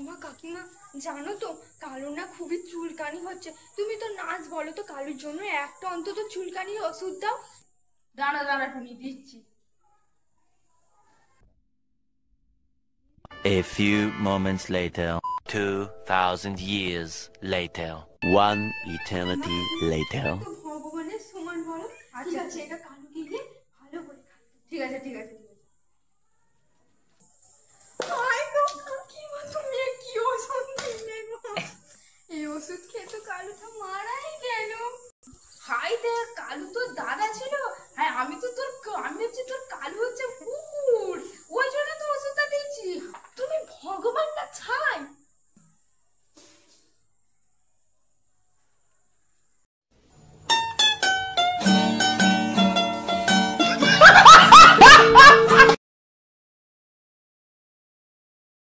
মা কাকিমা জানো তো কালুর না খুবই চুলকানি হচ্ছে, তুমি তো নাচ বলো তো কালুর জন্য একটা অন্তত চুলকানির ওষুধ দাও। দাঁড়া দাঁড়া টুনি দিচ্ছি। A few moments later, 2,000 years later, one eternity later. তো ভগবানের সমান বলো। ঠিক আছে এটা কালুকে গিয়ে ভালো করে খাইতে। ঠিক আছে ঠিক আছে। হাই গো কাকিমা, তুমি কি ওষুধ দিলে গো? এই ওষুধ খেয়ে তো কালুটা মারা